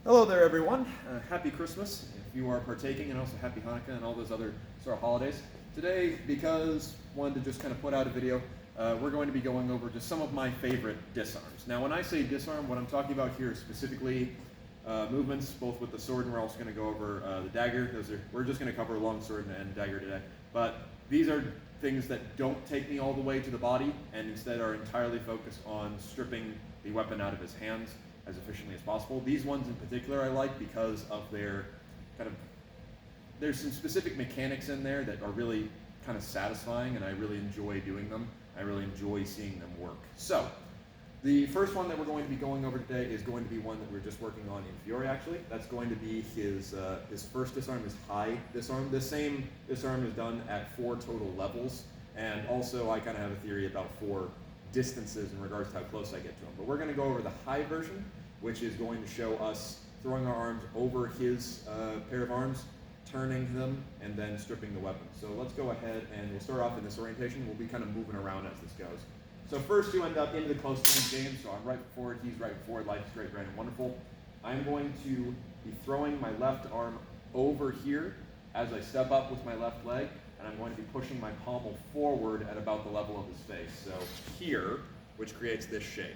Hello there, everyone. Happy Christmas if you are partaking, and also Happy Hanukkah and all those other sort of holidays. Today, because I wanted to just kind of put out a video, we're going to be going over just some of my favorite disarms. Now, when I say disarm, what I'm talking about here is specifically movements, both with the sword, and we're also going to go over the dagger. We're just going to cover Longsword and dagger today. But these are things that don't take me all the way to the body, and instead are entirely focused on stripping the weapon out of his hands as efficiently as possible. These ones in particular I like because of their there's some specific mechanics in there that are really kind of satisfying, and I really enjoy doing them. I really enjoy seeing them work. So, the first one that we're going to be going over today is going to be one that we're just working on in Fiore, actually. That's going to be his first disarm, his high disarm. This same disarm is done at 4 total levels, and also I kind of have a theory about 4 distances in regards to how close I get to him. But we're going to go over the high version, which is going to show us throwing our arms over his pair of arms, turning them, and then stripping the weapon. So let's go ahead and we'll start off in this orientation. We'll be kind of moving around as this goes. So first you end up into the close range game. So I'm right forward, he's right forward, life is great, grand, and wonderful. I'm going to be throwing my left arm over here as I step up with my left leg, and I'm going to be pushing my pommel forward at about the level of his face. So here, which creates this shape.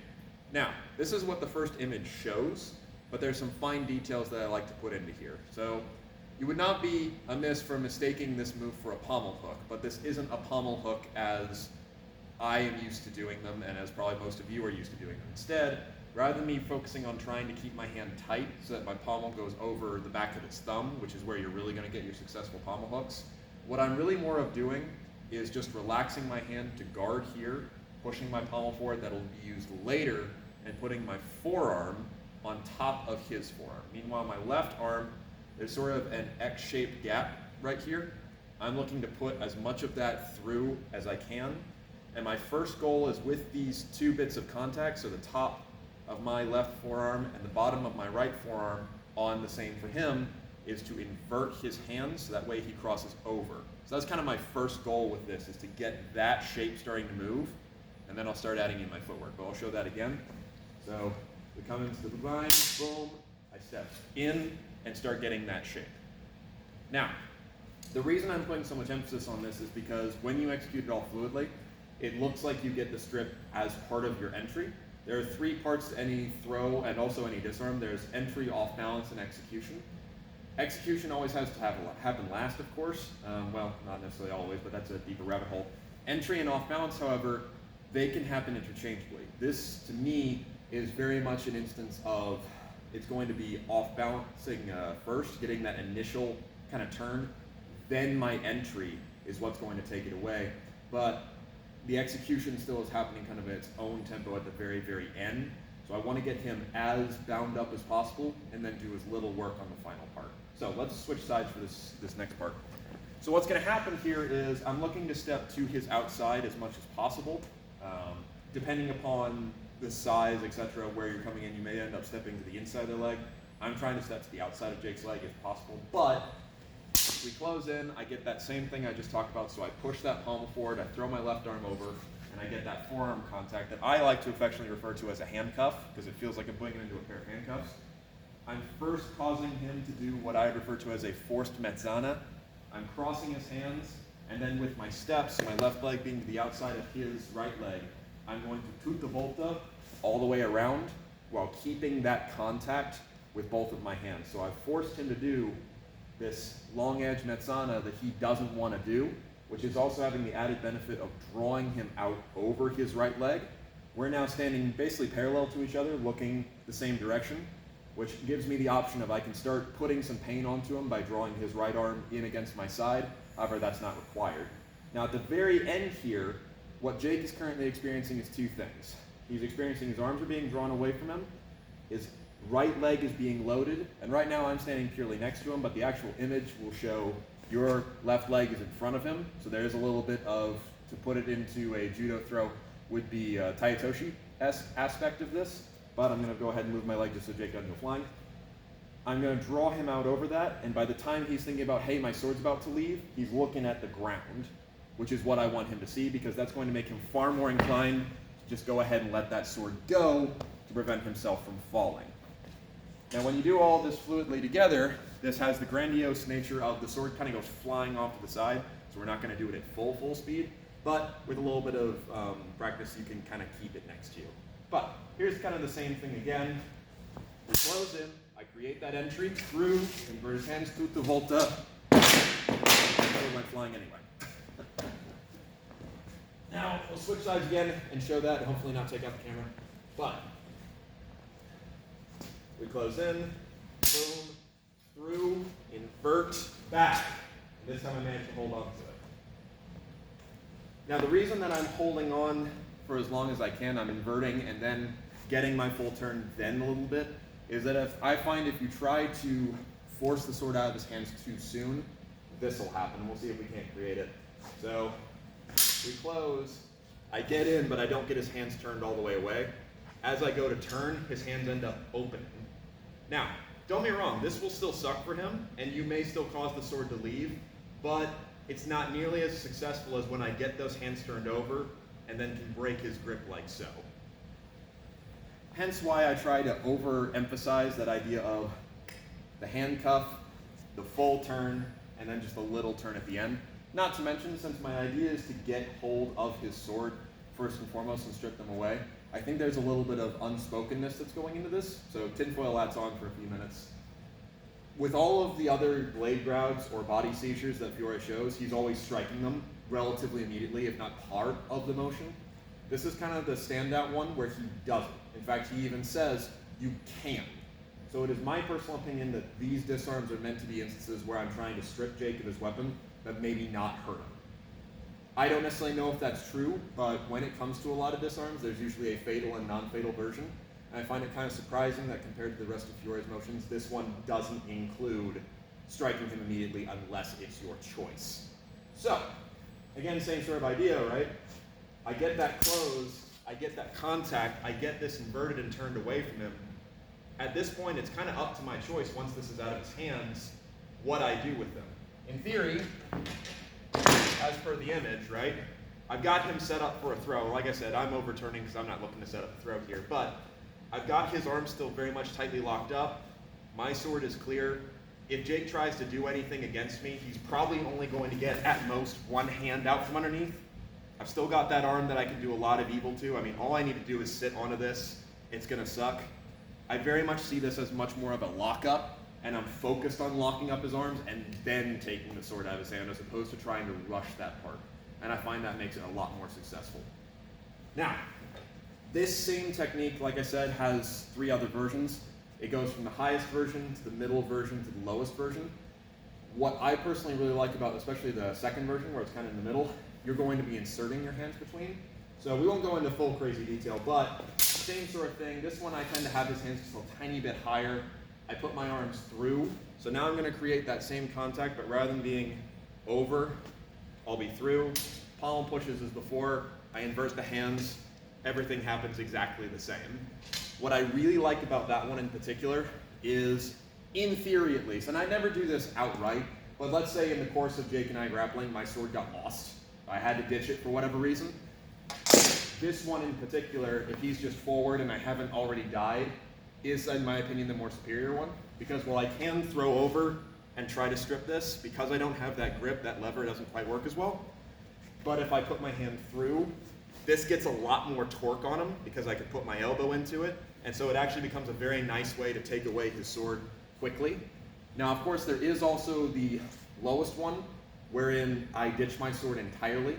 Now, this is what the first image shows, but there's some fine details that I like to put into here. So you would not be amiss for mistaking this move for a pommel hook, but this isn't a pommel hook as I am used to doing them, and as probably most of you are used to doing them. Instead, rather than me focusing on trying to keep my hand tight so that my pommel goes over the back of its thumb, which is where you're really going to get your successful pommel hooks, what I'm really more of doing is just relaxing my hand to guard here, pushing my pommel forward that'll be used later, and putting my forearm on top of his forearm. Meanwhile, my left arm, there's sort of an X-shaped gap right here. I'm looking to put as much of that through as I can. And my first goal is with these 2 bits of contact, so the top of my left forearm and the bottom of my right forearm on the same for him, is to invert his hands so that way he crosses over. So that's kind of my first goal with this, is to get that shape starting to move, and then I'll start adding in my footwork. But I'll show that again. So we come into the line, boom, I step in and start getting that shape. Now, the reason I'm putting so much emphasis on this is because when you execute it all fluidly, it looks like you get the strip as part of your entry. There are 3 parts to any throw and also any disarm. There's entry, off balance, and execution. Execution always has to happen last, of course. Well, not necessarily always, but that's a deeper rabbit hole. Entry and off balance, however, they can happen interchangeably. This, to me, is very much an instance of it's going to be off balancing first, getting that initial kind of turn, then my entry is what's going to take it away. But the execution still is happening kind of at its own tempo at the very, very end. So I want to get him as bound up as possible and then do as little work on the final part. So let's switch sides for this next part. So what's going to happen here is I'm looking to step to his outside as much as possible. Depending upon the size, etc., where you're coming in, you may end up stepping to the inside of the leg. I'm trying to step to the outside of Jake's leg if possible, but we close in, I get that same thing I just talked about, so I push that pommel forward, I throw my left arm over, and I get that forearm contact that I like to affectionately refer to as a handcuff, because it feels like I'm putting it into a pair of handcuffs. I'm first causing him to do what I refer to as a forced mezzana. I'm crossing his hands, and then with my steps, my left leg being to the outside of his right leg, I'm going to tutta volta all the way around while keeping that contact with both of my hands. So I've forced him to do this long edge mezzana that he doesn't want to do, which is also having the added benefit of drawing him out over his right leg. We're now standing basically parallel to each other, looking the same direction, which gives me the option of I can start putting some pain onto him by drawing his right arm in against my side. However, that's not required. Now at the very end here, what Jake is currently experiencing is 2 things. He's experiencing his arms are being drawn away from him, his right leg is being loaded, and right now I'm standing purely next to him, but the actual image will show your left leg is in front of him, so there is a little bit of, to put it into a judo throw, would be a Taitoshi-esque aspect of this, but I'm going to go ahead and move my leg just so Jake doesn't go flying. I'm going to draw him out over that, and by the time he's thinking about, hey, my sword's about to leave, he's looking at the ground, which is what I want him to see, because that's going to make him far more inclined to just go ahead and let that sword go to prevent himself from falling. Now when you do all this fluidly together, this has the grandiose nature of the sword kind of goes flying off to the side, so we're not going to do it at full speed, but with a little bit of practice you can kind of keep it next to you. But here's kind of the same thing again. We close in, I create that entry through, invert his hands, tutto volta, sword went flying anyway. Now we'll switch sides again and show that, and hopefully not take out the camera, but we close in, boom, through, invert, back. And this time I managed to hold on to it. Now the reason that I'm holding on for as long as I can, I'm inverting and then getting my full turn then a little bit, is that if you try to force the sword out of his hands too soon, this will happen. We'll see if we can't create it. So we close, I get in, but I don't get his hands turned all the way away. As I go to turn, his hands end up opening. Now, don't get me wrong, this will still suck for him, and you may still cause the sword to leave, but it's not nearly as successful as when I get those hands turned over and then can break his grip like so. Hence why I try to overemphasize that idea of the handcuff, the full turn, and then just a little turn at the end. Not to mention, since my idea is to get hold of his sword first and foremost and strip them away, I think there's a little bit of unspokenness that's going into this, so tinfoil hats on for a few minutes. With all of the other blade grabs or body seizures that Fiore shows, he's always striking them relatively immediately, if not part of the motion. This is kind of the standout one where he doesn't. In fact, he even says, you can. So it is my personal opinion that these disarms are meant to be instances where I'm trying to strip Jake of his weapon, but maybe not hurt him. I don't necessarily know if that's true, but when it comes to a lot of disarms, there's usually a fatal and non-fatal version. And I find it kind of surprising that compared to the rest of Fiore's motions, this one doesn't include striking him immediately unless it's your choice. So, again, same sort of idea, right? I get that close, I get that contact, I get this inverted and turned away from him. At this point, it's kind of up to my choice, once this is out of his hands, what I do with them. In theory, as per the image, right, I've got him set up for a throw. Like I said, I'm overturning because I'm not looking to set up a throw here, but I've got his arms still very much tightly locked up. My sword is clear. If Jake tries to do anything against me, he's probably only going to get, at most, one hand out from underneath. I've still got that arm that I can do a lot of evil to. I mean, all I need to do is sit onto this. It's going to suck. I very much see this as much more of a lockup, and I'm focused on locking up his arms and then taking the sword out of his hand as opposed to trying to rush that part. And I find that makes it a lot more successful. Now, this same technique, like I said, has 3 other versions. It goes from the highest version to the middle version to the lowest version. What I personally really like about especially the second version, where it's kind of in the middle, you're going to be inserting your hands between. So we won't go into full crazy detail, but same sort of thing. This one I tend to have his hands just a tiny bit higher. I put my arms through. So now I'm going to create that same contact, but rather than being over, I'll be through. Palm pushes as before. I invert the hands. Everything happens exactly the same. What I really like about that one in particular is, in theory at least, and I never do this outright, but let's say in the course of Jake and I grappling, my sword got lost. I had to ditch it for whatever reason. This one in particular, if he's just forward and I haven't already died, is, in my opinion, the more superior one. Because while I can throw over and try to strip this, because I don't have that grip, that lever doesn't quite work as well. But if I put my hand through, this gets a lot more torque on him because I can put my elbow into it. And so it actually becomes a very nice way to take away his sword quickly. Now, of course, there is also the lowest one, wherein I ditch my sword entirely.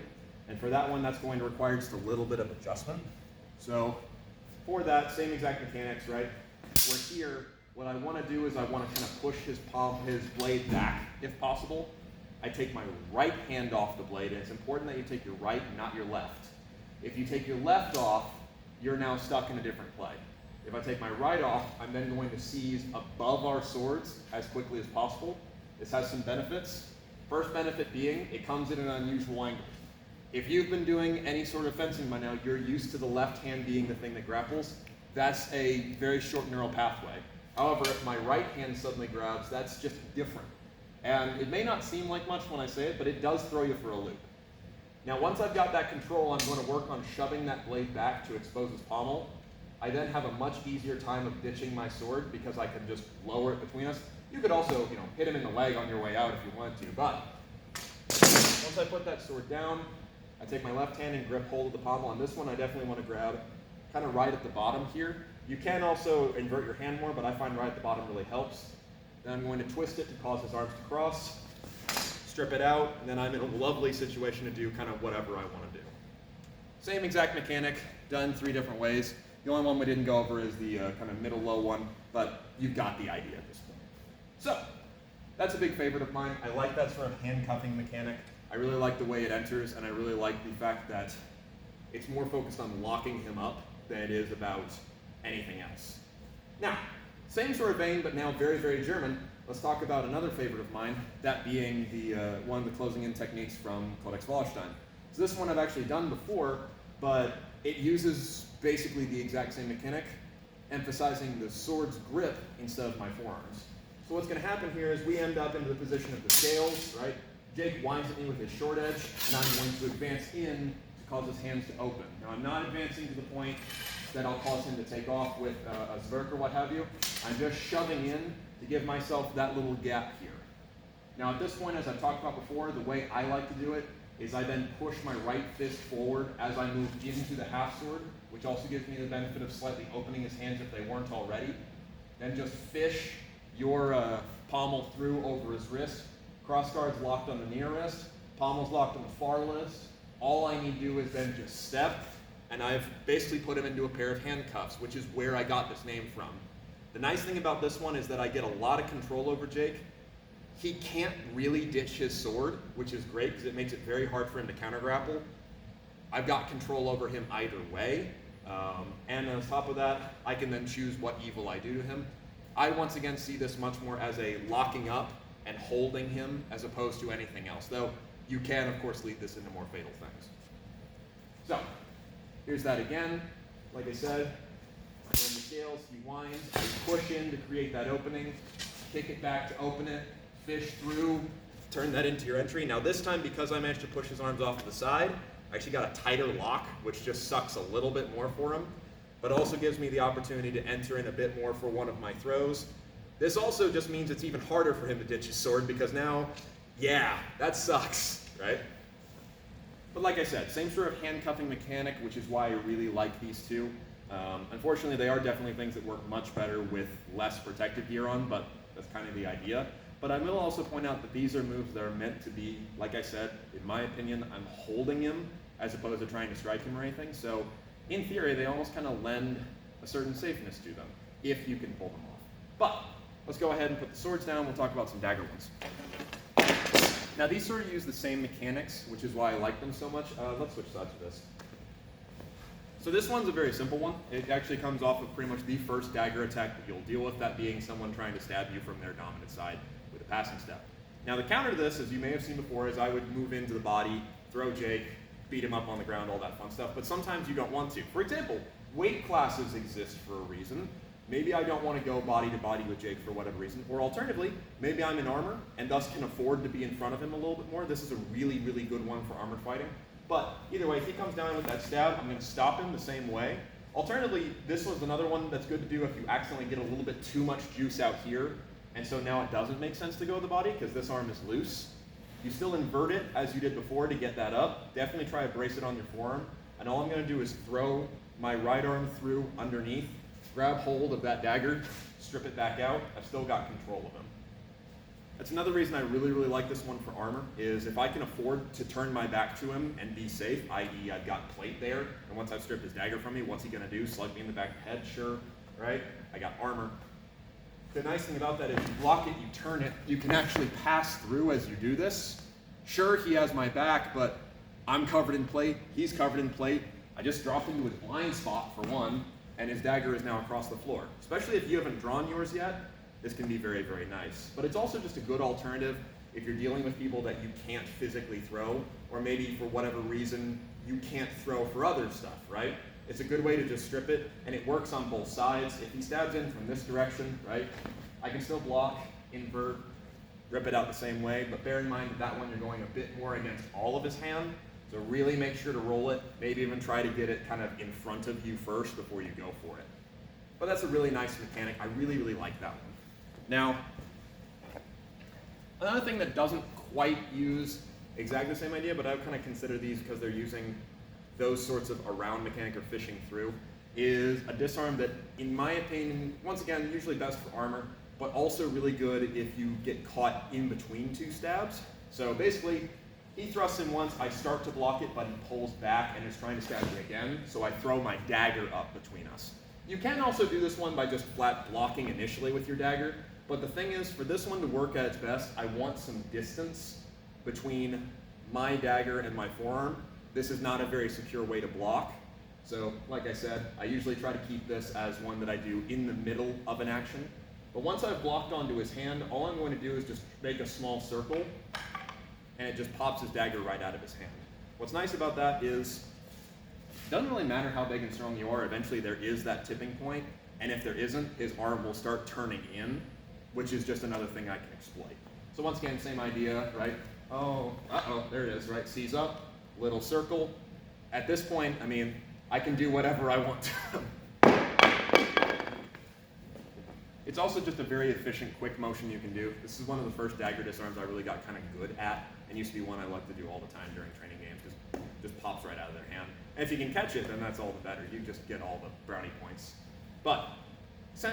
And for that one, that's going to require just a little bit of adjustment. So for that, same exact mechanics, right? Where here, what I want to do is I want to kind of push his blade back, if possible. I take my right hand off the blade, and it's important that you take your right, not your left. If you take your left off, you're now stuck in a different play. If I take my right off, I'm then going to seize above our swords as quickly as possible. This has some benefits. First benefit being, it comes in an unusual angle. If you've been doing any sort of fencing by now, you're used to the left hand being the thing that grapples. That's a very short neural pathway. However, if my right hand suddenly grabs, that's just different. And it may not seem like much when I say it, but it does throw you for a loop. Now, once I've got that control, I'm going to work on shoving that blade back to expose his pommel. I then have a much easier time of ditching my sword because I can just lower it between us. You could also, hit him in the leg on your way out if you wanted to, but once I put that sword down, I take my left hand and grip hold of the pommel. On this one, I definitely want to grab kind of right at the bottom here. You can also invert your hand more, but I find right at the bottom really helps. Then I'm going to twist it to cause his arms to cross, strip it out, and then I'm in a lovely situation to do kind of whatever I want to do. Same exact mechanic, done 3 different ways. The only one we didn't go over is the kind of middle low one, but you got the idea at this point. So, that's a big favorite of mine. I like that sort of handcuffing mechanic. I really like the way it enters, and I really like the fact that it's more focused on locking him up than it is about anything else. Now, same sort of vein, but now very, very German. Let's talk about another favorite of mine, that being the one of the closing in techniques from Codex Wallenstein. So this one I've actually done before, but it uses basically the exact same mechanic, emphasizing the sword's grip instead of my forearms. So what's going to happen here is we end up into the position of the scales, right? Jake winds at me with his short edge, and I'm going to advance in to cause his hands to open. Now I'm not advancing to the point that I'll cause him to take off with a zwerk or what have you. I'm just shoving in to give myself that little gap here. Now at this point, as I've talked about before, the way I like to do it is I then push my right fist forward as I move into the half sword, which also gives me the benefit of slightly opening his hands if they weren't already. Then just fish your pommel through over his wrist. Cross guard's locked on the near wrist, pommel's locked on the far wrist. All I need to do is then just step, and I've basically put him into a pair of handcuffs, which is where I got this name from. The nice thing about this one is that I get a lot of control over Jake. He can't really ditch his sword, which is great because it makes it very hard for him to counter grapple. I've got control over him either way, and on top of that, I can then choose what evil I do to him. I once again see this much more as a locking up and holding him as opposed to anything else, though you can of course lead this into more fatal things. So, here's that again. Like I said, when the scales, he winds, I push in to create that opening, kick it back to open it, fish through, turn that into your entry. Now this time, because I managed to push his arms off to the side, I actually got a tighter lock, which just sucks a little bit more for him, but also gives me the opportunity to enter in a bit more for one of my throws. This also just means it's even harder for him to ditch his sword because now, yeah, that sucks, right? But like I said, same sort of handcuffing mechanic, which is why I really like these two. Unfortunately, they are definitely things that work much better with less protective gear on, but that's kind of the idea. But I will also point out that these are moves that are meant to be, like I said, in my opinion, I'm holding him as opposed to trying to strike him or anything. So in theory, they almost kind of lend a certain safeness to them, if you can pull them off. But let's go ahead and put the swords down. We'll talk about some dagger ones. Now these sort of use the same mechanics, which is why I like them so much. Let's switch sides with this. So this one's a very simple one. It actually comes off of pretty much the first dagger attack that you'll deal with, that being someone trying to stab you from their dominant side with a passing step. Now the counter to this, as you may have seen before, is I would move into the body, throw Jake, beat him up on the ground, all that fun stuff, but sometimes you don't want to. For example, weight classes exist for a reason. Maybe I don't want to go body to body with Jake for whatever reason, or alternatively, maybe I'm in armor and thus can afford to be in front of him a little bit more. This is a really, really good one for armored fighting. But either way, if he comes down with that stab, I'm going to stop him the same way. Alternatively, this was another one that's good to do if you accidentally get a little bit too much juice out here, and so now it doesn't make sense to go to the body because this arm is loose. You still invert it as you did before to get that up. Definitely try to brace it on your forearm. And all I'm going to do is throw my right arm through underneath, grab hold of that dagger, strip it back out. I've still got control of him. That's another reason I really, really like this one for armor, is if I can afford to turn my back to him and be safe, i.e. I've got plate there, and once I've stripped his dagger from me, what's he going to do? Slug me in the back of the head? Sure, right? I got armor. The nice thing about that is you block it, you turn it, you can actually pass through as you do this. Sure, he has my back, but I'm covered in plate, he's covered in plate. I just dropped into his blind spot for one, and his dagger is now across the floor. Especially if you haven't drawn yours yet, this can be very, very nice. But it's also just a good alternative if you're dealing with people that you can't physically throw, or maybe for whatever reason you can't throw for other stuff, right? It's a good way to just strip it, and it works on both sides. If he stabs in from this direction, right, I can still block, invert, rip it out the same way, but bear in mind that one you're going a bit more against all of his hand, So really make sure to roll it, maybe even try to get it kind of in front of you first before you go for it. But that's a really nice mechanic. I really, really like that one. Now, another thing that doesn't quite use exactly the same idea, but I would kind of consider these because they're using those sorts of around mechanic or fishing through, is a disarm that, in my opinion, once again, usually best for armor, but also really good if you get caught in between two stabs. So basically, he thrusts in once, I start to block it, but he pulls back and is trying to stab me again, so I throw my dagger up between us. You can also do this one by just flat blocking initially with your dagger, but the thing is, for this one to work at its best, I want some distance between my dagger and my forearm. This is not a very secure way to block. So, like I said, I usually try to keep this as one that I do in the middle of an action. But once I've blocked onto his hand, all I'm going to do is just make a small circle, and it just pops his dagger right out of his hand. What's nice about that is, it doesn't really matter how big and strong you are, eventually there is that tipping point, and if there isn't, his arm will start turning in, which is just another thing I can exploit. So once again, same idea, right? Oh, there it is, right? Seize up, little circle. At this point, I mean, I can do whatever I want to. It's also just a very efficient, quick motion you can do. This is one of the first dagger disarms I really got kind of good at, and used to be one I like to do all the time during training games, because it just pops right out of their hand. And if you can catch it, then that's all the better. You just get all the brownie points. But,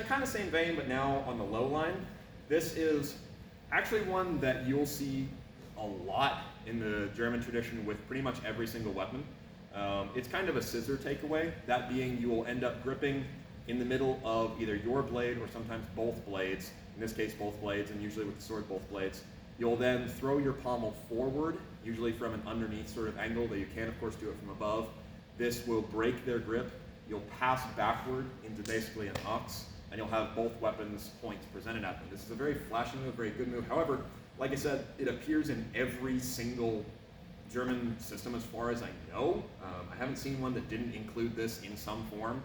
kind of same vein, but now on the low line, this is actually one that you'll see a lot in the German tradition with pretty much every single weapon. It's kind of a scissor takeaway, that being you will end up gripping in the middle of either your blade or sometimes both blades, in this case both blades, and usually with the sword both blades. You'll then throw your pommel forward, usually from an underneath sort of angle, though you can of course do it from above. This will break their grip. You'll pass backward into basically an ox, and you'll have both weapons points presented at them. This is a very flashy move, very good move. However, like I said, it appears in every single German system as far as I know. I haven't seen one that didn't include this in some form,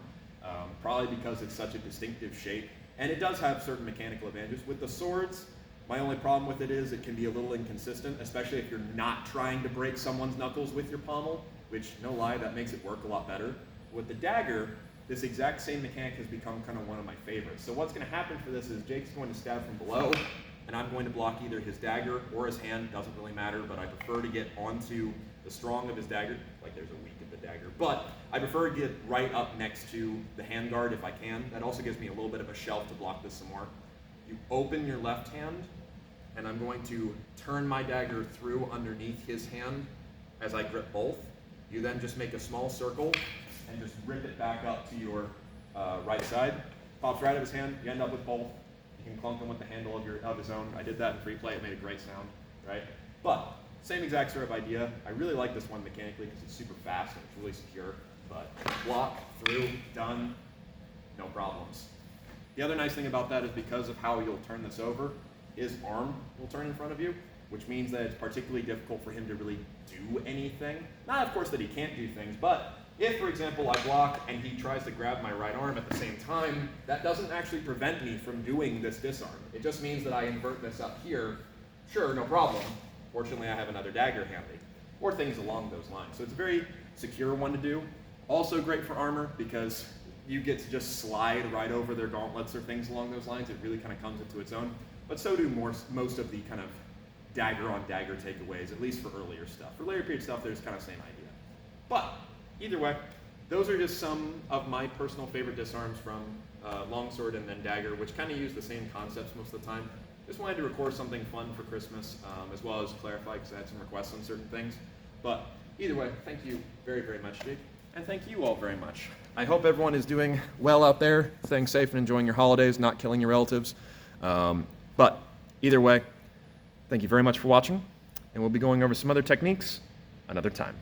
probably because it's such a distinctive shape. And it does have certain mechanical advantages. With the swords, my only problem with it is it can be a little inconsistent, especially if you're not trying to break someone's knuckles with your pommel, which, no lie, that makes it work a lot better. With the dagger, this exact same mechanic has become kind of one of my favorites. So what's going to happen for this is Jake's going to stab from below, and I'm going to block either his dagger or his hand, doesn't really matter, but I prefer to get onto the strong of his dagger, like there's a weak of the dagger, but I prefer to get right up next to the handguard if I can. That also gives me a little bit of a shelf to block this some more. You open your left hand, and I'm going to turn my dagger through underneath his hand as I grip both. You then just make a small circle and just rip it back up to your right side. Pops right out of his hand, you end up with both. You can clunk him with the handle of his own. I did that in free play, it made a great sound, right? But, same exact sort of idea. I really like this one mechanically because it's super fast and it's really secure, but block, through, done, no problems. The other nice thing about that is because of how you'll turn this over, his arm will turn in front of you, which means that it's particularly difficult for him to really do anything. Not, of course, that he can't do things, but if, for example, I block and he tries to grab my right arm at the same time, that doesn't actually prevent me from doing this disarm. It just means that I invert this up here. Sure, no problem. Fortunately, I have another dagger handy, or things along those lines. So it's a very secure one to do. Also great for armor because you get to just slide right over their gauntlets or things along those lines. It really kind of comes into its own. But so do most of the kind of dagger on dagger takeaways, at least for earlier stuff. For later period stuff, there's kind of same idea. But either way, those are just some of my personal favorite disarms from Longsword and then Dagger, which kind of use the same concepts most of the time. Just wanted to record something fun for Christmas, as well as clarify, because I had some requests on certain things. But either way, thank you very, very much, Jake. And thank you all very much. I hope everyone is doing well out there, staying safe and enjoying your holidays, not killing your relatives. But either way, thank you very much for watching, and we'll be going over some other techniques another time.